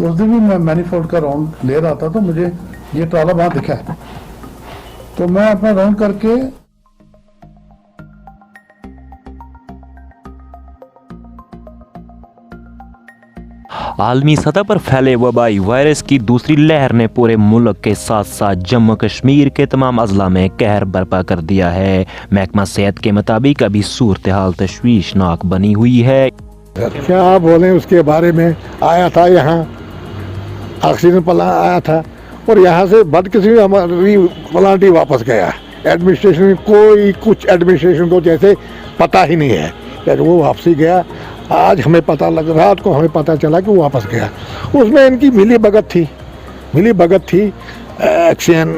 उस दिन भी मैं मैनीफोल्ड का राउंड ले रहा था तो मुझे ये ट्राला वहां दिखा है, तो मैं अपना राउंड करके आलमी सतह पर फैले वबाई वायरस की दूसरी लहर ने पूरे मुल्क के साथ साथ जम्मू कश्मीर के तमाम अजला में कहर बर्पा कर दिया है। महकमा सेहत के मुताबिक अभी सूरत हाल तशवीशनाक बनी हुई है। क्या बोलें उसके बारे में। आया था यहाँ ऑक्सीजन प्लांट आया था और यहाँ से बदकिस्मती हमारी प्लांट ही वापस गया। एडमिनिस्ट्रेशन में कोई कुछ एडमिनिस्ट्रेशन को जैसे पता ही नहीं है, फिर वो वापसी गया। आज हमें पता लग, रात को हमें पता चला कि वो वापस गया। उसमें इनकी मिली भगत थी एक्शन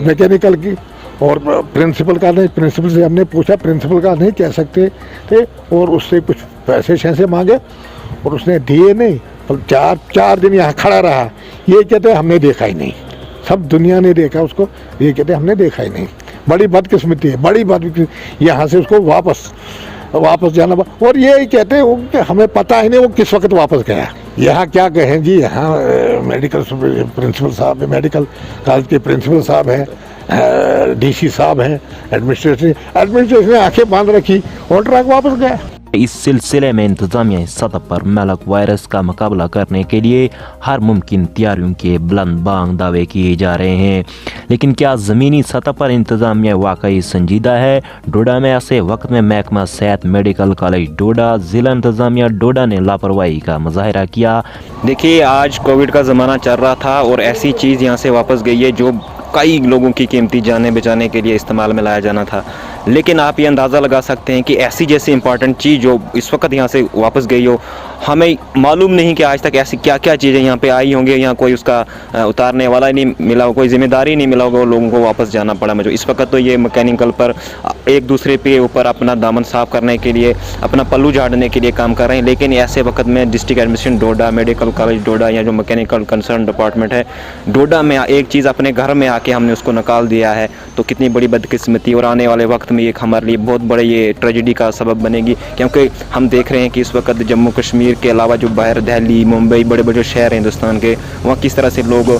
मैकेनिकल की और प्रिंसिपल का नहीं। प्रिंसिपल से हमने पूछा, प्रिंसिपल का नहीं कह सकते थे और उससे कुछ पैसे शैसे मांगे और उसने दिए नहीं। चार दिन यहाँ खड़ा रहा। ये कहते हमने देखा ही नहीं, सब दुनिया ने देखा उसको, ये कहते हमने देखा ही नहीं। बड़ी बदकिस्मती है, बड़ी बदकिस्मती। यहाँ से उसको वापस जाना और ये कहते हैं कि हमें पता ही नहीं वो किस वक्त वापस गया। यहाँ क्या कहें जी, यहाँ मेडिकल प्रिंसिपल साहब है, मेडिकल कॉलेज के प्रिंसिपल साहब हैं, डीसी साहब हैं, एडमिनिस्ट्रेशन ने आंखें बांध रखी और ट्रक वापस गया। इस सिलसिले में इंतजामिया सतह पर मेलक वायरस का मुकाबला करने के लिए हर मुमकिन तैयारियों के बुलंद बांग दावे किए जा रहे हैं, लेकिन क्या ज़मीनी सतह पर इंतजामिया वाकई संजीदा है? डोडा में ऐसे वक्त में महकमा सेहत मेडिकल कॉलेज डोडा, ज़िला इंतजामिया डोडा ने लापरवाही का मुजाहरा किया। देखिए, आज कोविड का ज़माना चल रहा था और ऐसी चीज़ यहाँ से वापस गई है जो कई लोगों की कीमती जानें बचाने के लिए इस्तेमाल में लाया जाना था। लेकिन आप ये अंदाज़ा लगा सकते हैं कि ऐसी जैसी इंपॉर्टेंट चीज़ जो इस वक्त यहाँ से वापस गई हो, हमें मालूम नहीं कि आज तक ऐसी क्या क्या चीज़ें यहाँ पे आई होंगी। यहाँ कोई उसका उतारने वाला ही नहीं मिला हो, कोई जिम्मेदारी नहीं मिला होगा, लोगों को वापस जाना पड़ा। मुझे इस वक्त तो ये मैकेनिकल पर एक दूसरे पे ऊपर अपना दामन साफ करने के लिए, अपना पल्लू झाड़ने के लिए काम कर रहे हैं। लेकिन ऐसे वक्त में डिस्ट्रिक्ट एडमिनिस्ट्रेशन डोडा, मेडिकल कॉलेज डोडा या जो मैकेनिकल कंसर्न डिपार्टमेंट है डोडा में एक चीज़ अपने घर में आके हमने उसको निकाल दिया है, तो कितनी बड़ी बदकिस्मती। और आने वाले वक्त में एक हमारे लिए बहुत बड़े ये ट्रेजेडी का सबब बनेगी, क्योंकि हम देख रहे हैं कि इस वक्त जम्मू कश्मीर के अलावा जो बाहर दिल्ली, मुंबई, बड़े बड़े शहर हैं हिंदुस्तान के, वहाँ किस तरह से लोग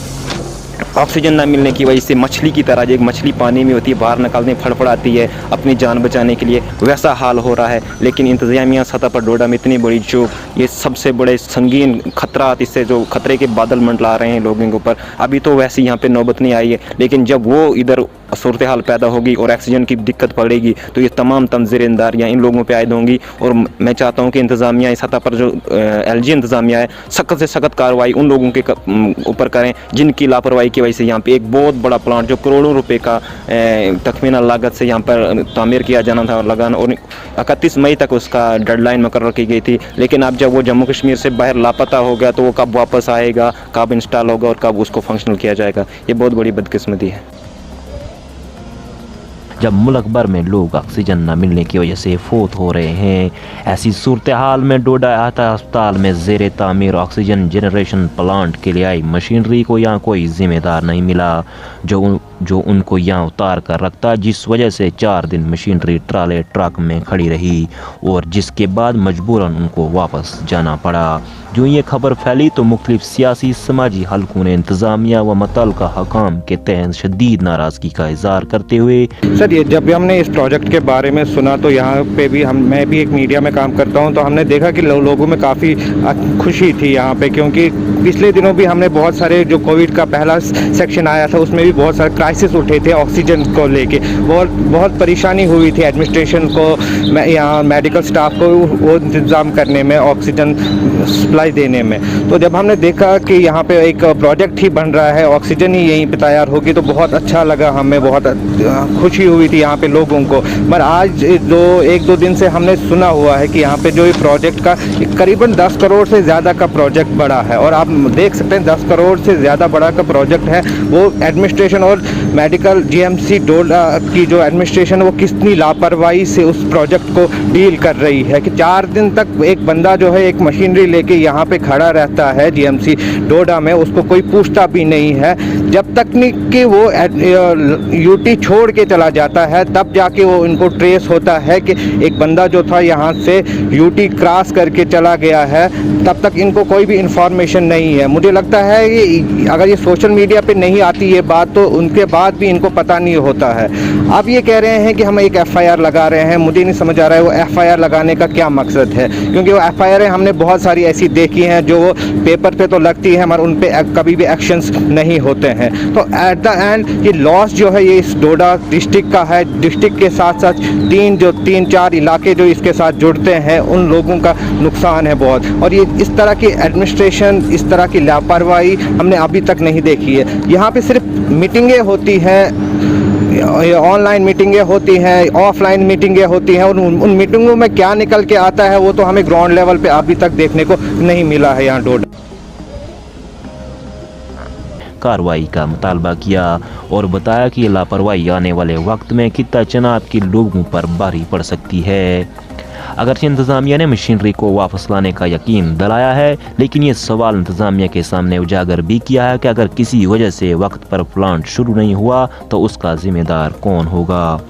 ऑक्सीजन ना मिलने की वजह से मछली की तरह, जो एक मछली पानी में होती है बाहर निकालने फड़फड़ाती है अपनी जान बचाने के लिए, वैसा हाल हो रहा है। लेकिन इंतजामिया सतह पर डोडा में इतनी बड़ी चूक, ये सबसे बड़े संगीन खतरात, इससे जो खतरे के बादल मंडला रहे हैं लोगों के ऊपर, अभी तो वैसे यहाँ पे नौबत नहीं आई है। लेकिन जब वो इधर सूरत हाल पैदा होगी और ऑक्सीजन की दिक्कत पड़ेगी तो ये तमाम ज़िम्मेदारियाँ इन लोगों पे आयद होंगी। और मैं चाहता हूँ कि इंतज़ामिया इस सतह पर जो LG इंतज़ामिया है, सख्त से सख्त कार्रवाई उन लोगों के ऊपर करें जिनकी लापरवाही की वजह से यहाँ पे एक बहुत बड़ा प्लांट जो करोड़ों रुपए का तखमीना लागत से यहाँ पर तामीर किया जाना था और लगाना, और 31 मई तक उसका डेडलाइन मुकर्रर की गई थी। लेकिन अब जब वो जम्मू कश्मीर से बाहर लापता हो गया तो वो कब वापस आएगा, कब इंस्टॉल होगा और कब उसको फंक्शनल किया जाएगा, ये बहुत बड़ी बदकिस्मती है। जब मुल्क भर में लोग ऑक्सीजन न मिलने की वजह से फोत हो रहे हैं, ऐसी सूरत हाल में डोडा आहता अस्पताल में ज़ेर तामीर ऑक्सीजन जनरेशन प्लांट के लिए आई मशीनरी को यहाँ कोई ज़िम्मेदार नहीं मिला जो उनको यहाँ उतार कर रखता, जिस वजह से 4 दिन मशीनरी ट्राले ट्रक में खड़ी रही और जिसके बाद मजबूरन उनको वापस जाना पड़ा। जो ये खबर फैली तो मुख्तलिफ सियासी समाजी हलकों ने इंतज़ामिया व मुतल्लिका हकाम के तहत शदीद नाराज़गी का इज़हार करते हुए सर, ये जब भी हमने इस प्रोजेक्ट के बारे में सुना तो यहाँ पे भी मैं भी एक मीडिया में काम करता हूँ, तो हमने देखा कि लोगों में काफ़ी खुशी थी यहाँ पे, क्योंकि पिछले दिनों भी हमने बहुत सारे जो कोविड का पहला सेक्शन आया था उसमें भी बहुत सारे क्राइसिस उठे थे ऑक्सीजन को लेके, बहुत परेशानी हुई थी एडमिनिस्ट्रेशन को, यहाँ मेडिकल स्टाफ को वो इंतज़ाम करने में, ऑक्सीजन सप्लाई देने में। तो जब हमने देखा कि यहाँ पे एक प्रोजेक्ट ही बन रहा है, ऑक्सीजन ही यहीं पे तैयार होगी, तो बहुत अच्छा लगा, हमें बहुत खुशी हुई थी यहाँ पे लोगों को। पर आज जो 1-2 दिन से हमने सुना हुआ है कि यहाँ पे जो ये प्रोजेक्ट का करीबन 10 करोड़ से ज़्यादा का प्रोजेक्ट बड़ा है, और आप देख सकते हैं 10 करोड़ से ज़्यादा बड़ा का प्रोजेक्ट है, वो एडमिनिस्ट्रेशन और मेडिकल जीएमसी डोडा की जो एडमिनिस्ट्रेशन है वो कितनी लापरवाही से उस प्रोजेक्ट को डील कर रही है कि 4 दिन तक एक बंदा जो है एक मशीनरी लेके यहाँ पे खड़ा रहता है जीएमसी डोडा में, उसको कोई पूछता भी नहीं है। जब तक कि वो यूटी छोड़ के चला जाता है तब जाके वो इनको ट्रेस होता है कि एक बंदा जो था यहाँ से यूटी क्रॉस करके चला गया है, तब तक इनको कोई भी इंफॉर्मेशन नहीं है। मुझे लगता है कि अगर ये सोशल मीडिया पे नहीं आती ये बात तो उनके बाद भी इनको पता नहीं होता है। अब ये कह रहे हैं कि हम एक एफआईआर लगा रहे हैं, मुझे नहीं समझ आ रहा है वो एफआईआर लगाने का क्या मकसद है, क्योंकि वो एफआईआर हमने बहुत सारी ऐसी देखी हैं जो वो पेपर पे तो लगती है मगर उन पे कभी भी एक्शंस नहीं होते हैं। तो एट द एंड ये लॉस जो है ये इस डोडा डिस्ट्रिक्ट का है। डिस्ट्रिक्ट के साथ साथ 3-4 इलाके जो इसके साथ जुड़ते हैं उन लोगों का नुकसान है बहुत। और ये इस तरह की एडमिनिस्ट्रेशन, इस तरह की लापरवाही हमने अभी तक नहीं देखी है। यहाँ पे सिर्फ मीटिंगें होती हैं, ऑनलाइन मीटिंगें होती हैं, ऑफलाइन मीटिंगें होती हैं, और उन मीटिंगों में क्या निकल के आता है वो तो हमें ग्राउंड लेवल पे अभी तक देखने को नहीं मिला है यहाँ डोडा। कार्रवाई का मुतालबा किया और बताया कि ये लापरवाही आने वाले वक्त में कितना चनाब के लोगों पर भारी पड़ सकती है। अगरचे इंतज़ामिया ने मशीनरी को वापस लाने का यकीन दिलाया है, लेकिन ये सवाल इंतज़ामिया के सामने उजागर भी किया है कि अगर किसी वजह से वक्त पर प्लांट शुरू नहीं हुआ तो उसका जिम्मेदार कौन होगा।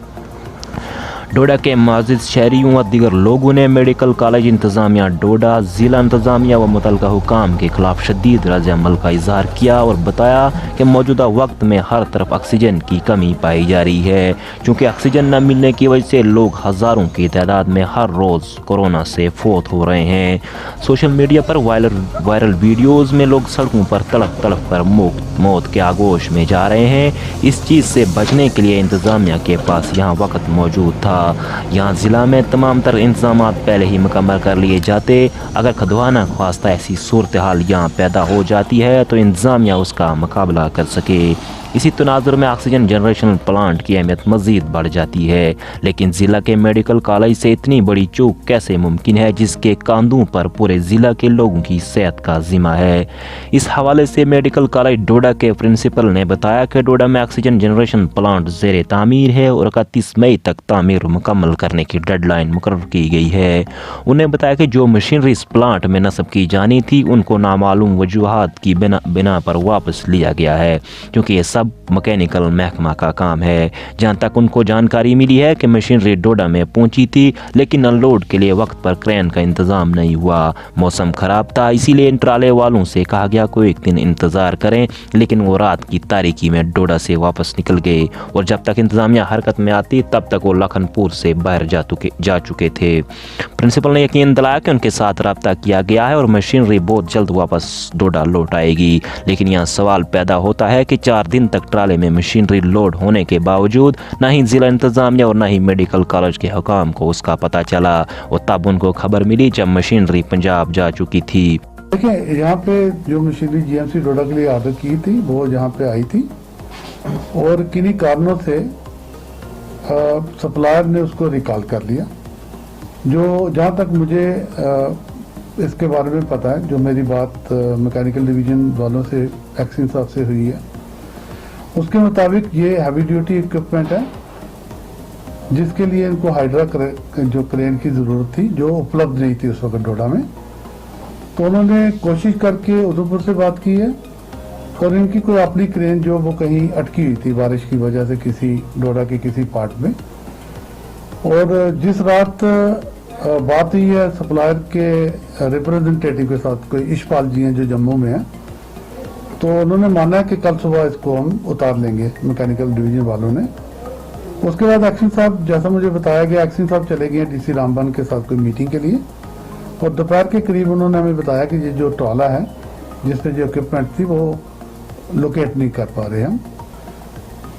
डोडा के माजिद शहरियों व दीगर लोगों ने मेडिकल कॉलेज इंतज़ामिया डोडा, ज़िला इंतज़ामिया व मुतल्लिका हुकाम के खिलाफ शदीद रद्द-ए-अमल का इज़हार किया और बताया कि मौजूदा वक्त में हर तरफ ऑक्सीजन की कमी पाई जा रही है, क्योंकि ऑक्सीजन न मिलने की वजह से लोग हज़ारों की तादाद में हर रोज़ कोरोना से फौत हो रहे हैं। सोशल मीडिया पर वायरल वीडियोज़ में लोग सड़कों पर तड़प तड़प कर मौत के आगोश में जा रहे हैं। इस चीज़ से बचने के लिए इंतज़ामिया के पास यहाँ वक्त मौजूद था। यहाँ ज़िला में तमाम तर इंतजाम पहले ही मुकम्मल कर लिए जाते। अगर खदवाना ख्वास्ता ऐसी सूरत हाल यहाँ पैदा हो जाती है तो इंतजामिया उसका मुकाबला कर सके। इसी तनाजुर में ऑक्सीजन जनरेशन प्लांट की अहमियत मज़ीद बढ़ जाती है, लेकिन ज़िला के मेडिकल कॉलेज से इतनी बड़ी चूक कैसे मुमकिन है जिसके कांधों पर पूरे ज़िला के लोगों की सेहत का जिम्मा है। इस हवाले से मेडिकल कॉलेज डोडा के प्रिंसिपल ने बताया कि डोडा में ऑक्सीजन जनरेशन प्लांट ज़ेर तामीर है और 31 मई तक तामीर मुकम्मल करने की डेडलाइन मुकर्रर की गई है। उन्हें बताया कि जो मशीनरी इस प्लांट में नस्ब की जानी थी उनको नामालूम वजूहात की बिना पर वापस लिया गया है, क्योंकि ये सब मैकेनिकल महकमा का काम है। जहां तक उनको जानकारी मिली है कि मशीनरी डोडा में पहुंची थी, लेकिन अनलोड के लिए वक्त पर क्रेन का इंतजाम नहीं हुआ। मौसम खराब था, इसीलिए इन ट्राले वालों से कहा गया कोई एक दिन इंतजार करें, लेकिन वो रात की तारीकी में डोडा से वापस निकल गए और जब तक इंतजामिया हरकत में आती तब तक वो लखनपुर से बाहर जा चुके थे। प्रिंसिपल ने यकीन दिलाया कि उनके साथ रब्ता किया गया है और मशीनरी बहुत जल्द वापस डोडा लौट आएगी। लेकिन यहाँ सवाल पैदा होता है कि 4 दिन तक ट्राले में मशीनरी लोड होने के बावजूद ना ही जिला इंतजामिया और ना ही मेडिकल कॉलेज के हुकाम को उसका पता चला और तब उनको खबर मिली जब मशीनरी पंजाब जा चुकी थी। देखिए, यहाँ पे जो मशीनरी जीएमसी डोडा के लिए ऑर्डर की थी वो यहाँ पे आई थी और किन्हीं कारणों से सप्लायर ने उसको रिकॉल कर लिया। जो जहाँ तक मुझे इसके बारे में पता है, जो मेरी बात मैकेनिकल डिवीजन वालों से एक्सिन साहब से हुई है, उसके मुताबिक ये हैवी ड्यूटी इक्विपमेंट है जिसके लिए इनको हाइड्रा जो क्रेन की ज़रूरत थी जो उपलब्ध नहीं थी उस वक्त डोडा में। तो उन्होंने कोशिश करके उधमपुर से बात की है और इनकी कोई अपनी क्रेन जो वो कहीं अटकी हुई थी बारिश की वजह से किसी डोडा के किसी पार्ट में, और जिस रात बात हुई है सप्लायर के रिप्रेजेंटेटिव के साथ, कोई इशपाल जी हैं जो जम्मू में है, तो उन्होंने माना है कि कल सुबह इसको हम उतार लेंगे मैकेनिकल डिवीजन वालों ने। उसके बाद एक्शन साहब, जैसा मुझे बताया गया, एक्शन साहब चले गए डीसी रामबन के साथ कोई मीटिंग के लिए और दोपहर के करीब उन्होंने हमें बताया कि ये जो ट्रॉला है जिसमें जो इक्विपमेंट थी वो लोकेट नहीं कर पा रहे हम।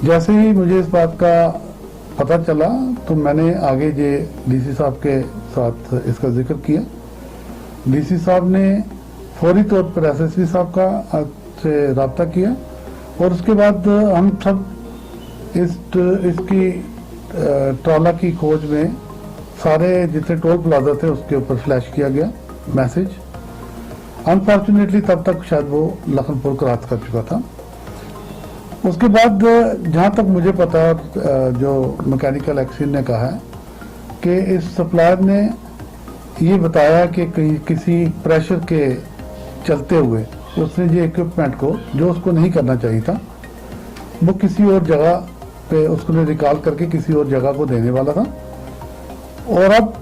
जैसे ही मुझे इस बात का पता चला तो मैंने आगे ये डीसी साहब के साथ इसका जिक्र किया। डीसी साहब ने फौरी तौर पर एसएसपी साहब का से रब्ता किया और उसके बाद हम सब इसकी ट्रॉला की खोज में सारे जितने टोल प्लाजा थे उसके ऊपर फ्लैश किया गया मैसेज। अनफॉर्चुनेटली तब तक शायद वो लखनपुर क्रॉस कर चुका था। उसके बाद जहाँ तक मुझे पता है, जो मैकेनिकल एक्सीडेंट ने कहा है कि इस सप्लायर ने ये बताया कि किसी प्रेशर के चलते हुए उसने ये इक्विपमेंट को, जो उसको नहीं करना चाहिए था, वो किसी और जगह पे उसको रिकॉल करके किसी और जगह को देने वाला था। और अब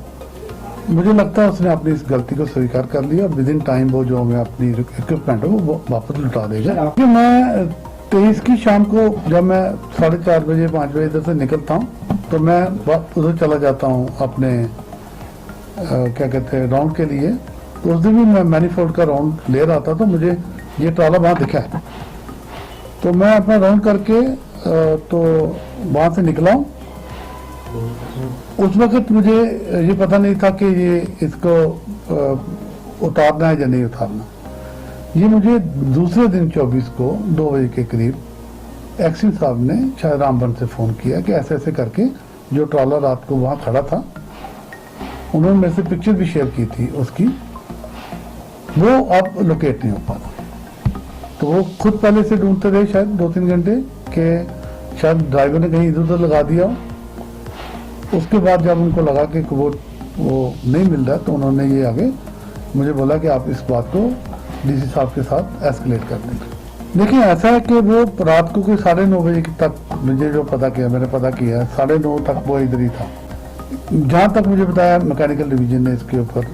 मुझे लगता है उसने अपनी इस गलती को स्वीकार कर लिया। विद इन टाइम वो जो हमें अपनी इक्विपमेंट है वो वापस लौटा देगा। क्योंकि मैं 23 की शाम को जब मैं 4:30 बजे 5 बजे इधर से निकलता हूँ तो मैं उधर चला जाता हूँ अपने क्या कहते हैं राउंड के लिए। तो उस दिन भी मैं मैनीफोल्ड का राउंड ले रहा था तो मुझे ये ट्राला वहाँ दिखा है। तो मैं अपना राउंड करके तो वहाँ से निकला हूँ। उस वक्त मुझे ये पता नहीं था कि ये इसको उतारना है या नहीं उतारना। ये मुझे दूसरे दिन 24 को 2 बजे के करीब एक्सिन साहब ने शायद रामबन से फ़ोन किया कि ऐसे ऐसे करके जो ट्राला रात को वहाँ खड़ा था, उन्होंने मेरे से पिक्चर भी शेयर की थी उसकी, वो अब लोकेट नहीं हो पा रहा। तो वो खुद पहले से ढूंढते रहे शायद 2-3 घंटे कि शायद ड्राइवर ने कहीं इधर उधर लगा दिया हो। उसके बाद जब उनको लगा कि वो नहीं मिल रहा तो उन्होंने ये आगे मुझे बोला कि आप इस बात को डीसी साहब के साथ एस्केलेट कर दें। देखिए ऐसा है कि वो रात को कोई 9:30 बजे तक मुझे जो पता किया, मैंने पता किया 9:30 तक वो इधर ही था। जहाँ तक मुझे बताया मैकेनिकल डिवीजन ने इसके ऊपर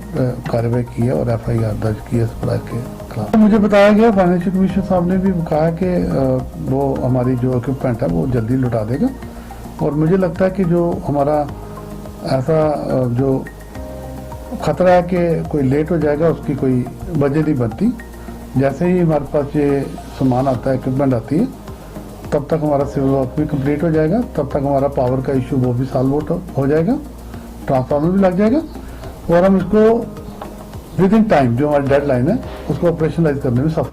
कार्रवाई की है और FIR दर्ज की है सप्लाई के खिलाफ। मुझे बताया गया फाइनेंशियल कमीशनर साहब ने भी कहा कि वो हमारी जो इक्विपमेंट है वो जल्दी लौटा देगा। और मुझे लगता है कि जो हमारा ऐसा जो खतरा है कि कोई लेट हो जाएगा उसकी कोई वजह नहीं बनती। जैसे ही हमारे पास ये सामान आता है, इक्विपमेंट आती है, तब तक हमारा सिविल वर्क भी कंप्लीट हो जाएगा, तब तक हमारा पावर का इशू वो भी सॉल्व हो जाएगा, ट्रांसफार्मर भी लग जाएगा और हम इसको विद इन टाइम जो हमारी डेडलाइन है उसको ऑपरेशनलाइज करने में सफल